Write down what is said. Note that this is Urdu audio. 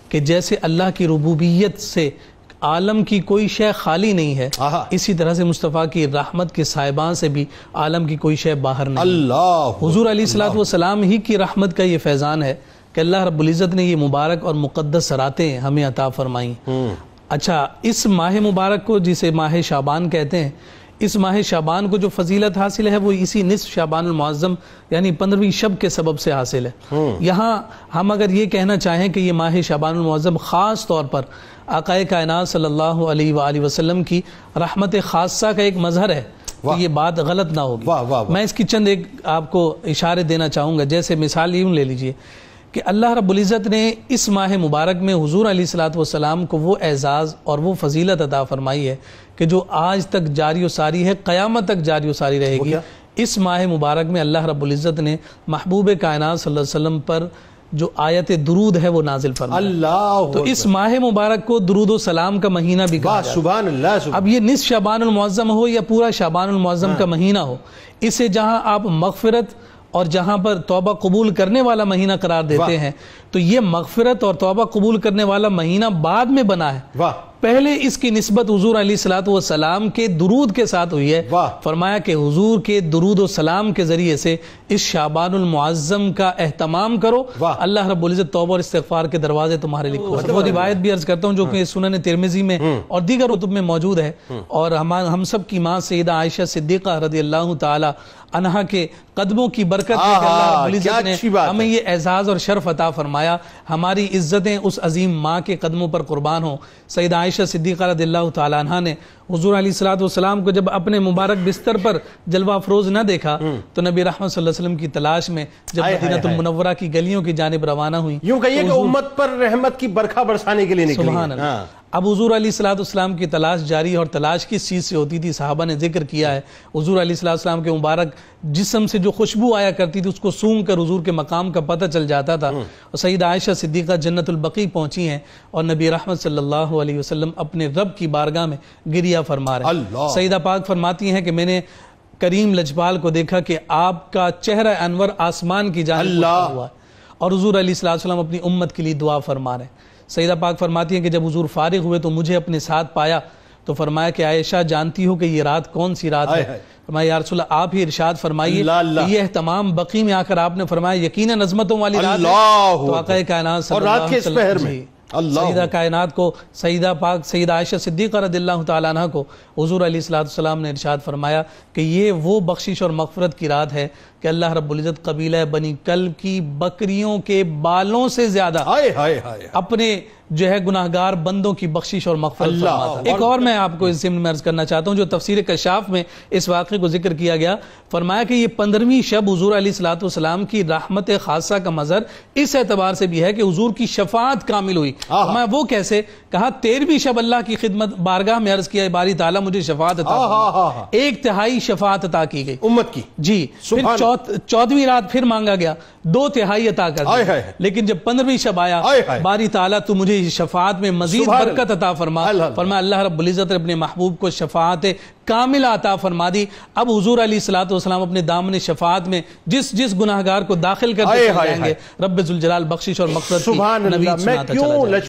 کہ جیسے اللہ کی ربوبیت سے عالم کی کوئی شے خالی نہیں ہے، اسی طرح سے مصطفیٰ کی رحمت کے صاحبان سے بھی عالم کی کوئی شے باہر نہیں۔ حضور علیہ السلام ہی کی رحمت کا یہ فیضان ہے کہ اللہ رب العزت نے یہ مبارک اور مقدس راتیں ہمیں عطا فرمائیں۔ اچھا، اس ماہ مبارک کو جسے ماہ شعبان کہتے ہیں، اس ماہ شعبان کو جو فضیلت حاصل ہے وہ اسی نصف شعبان المعظم یعنی 15ویں شب کے سبب سے حاصل ہے۔ یہاں ہم اگر یہ کہنا چاہیں کہ یہ ماہ شعبان المعظم خاص طور پر آقا کائنات صلی اللہ علیہ وآلہ وسلم کی رحمت خاصہ کا ایک مظہر ہے تو یہ بات غلط نہ ہوگی۔ میں اس کی چند ایک آپ کو اشارے دینا چاہوں گا، جیسے مثال یوں لے لیجئے کہ اللہ رب العزت نے اس ماہ مبارک میں حضور علیہ السلام کو وہ اعزاز اور وہ فضیلت عطا فرمائی ہے کہ جو آج تک جاری و ساری ہے، قیامت تک جاری و ساری رہے گی۔ اس ماہ مبارک میں اللہ رب العزت نے محبوب کائنات صلی اللہ علیہ وسلم پر جو آیت درود ہے وہ نازل فرمایا، تو اس ماہ مبارک کو درود و سلام کا مہینہ بھی کہا جاتا ہے۔ سبحان اللہ۔ اب یہ نصف شعبان المعظم ہو یا پورا شعبان المعظم کا مہینہ ہو، اسے جہاں آپ مغفرت اور جہاں پر توبہ قبول کرنے والا مہینہ قرار دیتے ہیں، تو یہ مغفرت اور توبہ قبول کرنے والا مہینہ بعد میں بنا ہے۔ پہلے اس کی نسبت حضور علیہ السلام کے درود کے ساتھ ہوئی ہے۔ فرمایا کہ حضور کے درود و سلام کے ذریعے سے اس شعبان المعظم کا اہتمام کرو، اللہ رب العزت توبہ اور استغفار کے دروازے تمہارے لیے کھول۔ وہ روایت بھی عرض کرتا ہوں جو کہ سنن ترمذی میں اور دیگر کتب میں موجود ہے، اور ہم سب کی ماں سیدہ عائشہ صدیقہ رضی اللہ تعالی عنہا کے قدموں کی برکت ہے کہ اللہ رب العزت نے ہمیں یہ اعزاز اور شرف عطا فرمایا۔ ہماری عزتیں اس عظیم ماں کے قدموں پر قربان ہوں۔ سیدہ عائشہ صدیقہ رضی اللہ تعالی عنہا نے حضور علیہ السلام کو جب اپنے مبارک بستر پر جلوہ افروز نہ دیکھا تو نبی رحمت صلی اللہ علیہ وسلم کی تلاش میں جب مدینہ المنورہ کی گلیوں کی جانب روانہ ہوئی، یوں کہیے کہ امت پر رحمت کی برکھا برسانے کے لیے نکلی۔ سبحان اللہ۔ اب حضور علیہ السلام کی تلاش جاری اور تلاش کس چیز سے ہوتی تھی؟ صحابہ نے ذکر کیا ہے، حضور علیہ السلام کے مبارک جسم سے جو خوشبو آیا کرتی تھی اس کو سونگ کر حضور کے مقام کا پتہ چل جاتا تھا۔ اور سیدہ عائشہ صدیقہ جنت البقیع پہنچی ہیں اور نبی رحمت صلی اللہ علیہ وسلم اپنے رب کی بارگاہ میں گریہ فرما رہے ہیں۔ سیدہ پاک فرماتی ہیں کہ میں نے کریم لجپال کو دیکھا کہ آپ کا چہرہ انور آسمان کی جانب اٹھا ہوا ہے، اور حضور علیہ السلام اپنی امت کے لیے دعا فرما رہے ہیں۔ سیدہ پاک فرماتی ہیں کہ جب حضور فارغ ہوئے تو مجھے اپنے ساتھ پایا تو فرمایا کہ عائشہ جانتی ہو کہ یہ رات کون سی رات ہے؟ فرمایا یا رسول اللہ آپ ہی ارشاد فرمائیے۔ یہ اہتمام بقیع میں آ کر آپ نے فرمایا یقیناً عظمتوں والی رات ہے، تو آقا کائنات صلی اللہ علیہ وسلم سیدہ کائنات کو سیدہ پاک سیدہ عائشہ صدیقہ رضی اللہ تعالیٰ عنہ کو حضور علیہ السلام نے ارشاد فرمایا کہ یہ وہ بخشش اور مغفرت کی رات ہے کہ اللہ رب العزت قبیلہ بنی کلب کی بکریوں کے بالوں سے زیادہ اپنے جو ہے گناہگار بندوں کی بخشش اور مغفرت فرماتا ہے۔ ایک اور میں آپ کو اس ضمن میں عرض کرنا چاہتا ہوں جو تفسیر کشاف میں اس واقعے کو ذکر کیا گیا، فرمایا کہ یہ 15ویں شب حضور علیہ السلام کی رحمت خاصہ کا مظہر اس اعتبار سے بھی ہے کہ حضور کی شفاعت کامل ہوئی۔ میں وہ کیسے؟ کہا 13ویں شب اللہ کی خدمت بارگاہ میں عرض کیا باری تعالیٰ مجھے شفاعت عطا فرمائے، 1/3 شفاعت عطا کی گئی امت کی، جی۔ پھر 14ویں رات پھر مانگا گیا 2/3 عطا کر دی، لیکن جب 15ویں شب آیا باری تعالیٰ تو مجھے شفاعت میں مزید برکت عطا فرما۔ فرمایا اللہ رب العزت نے اپنے محبوب کو شفاعت کامل عطا فرما دی۔ اب حضور علیہ السلام اپنے دامن شفاعت میں جس گناہگار کو داخل کرتے جائیں گے رب ذوالجلال بخشش اور مغفرت کی نوید سناتا چلا جائے گا۔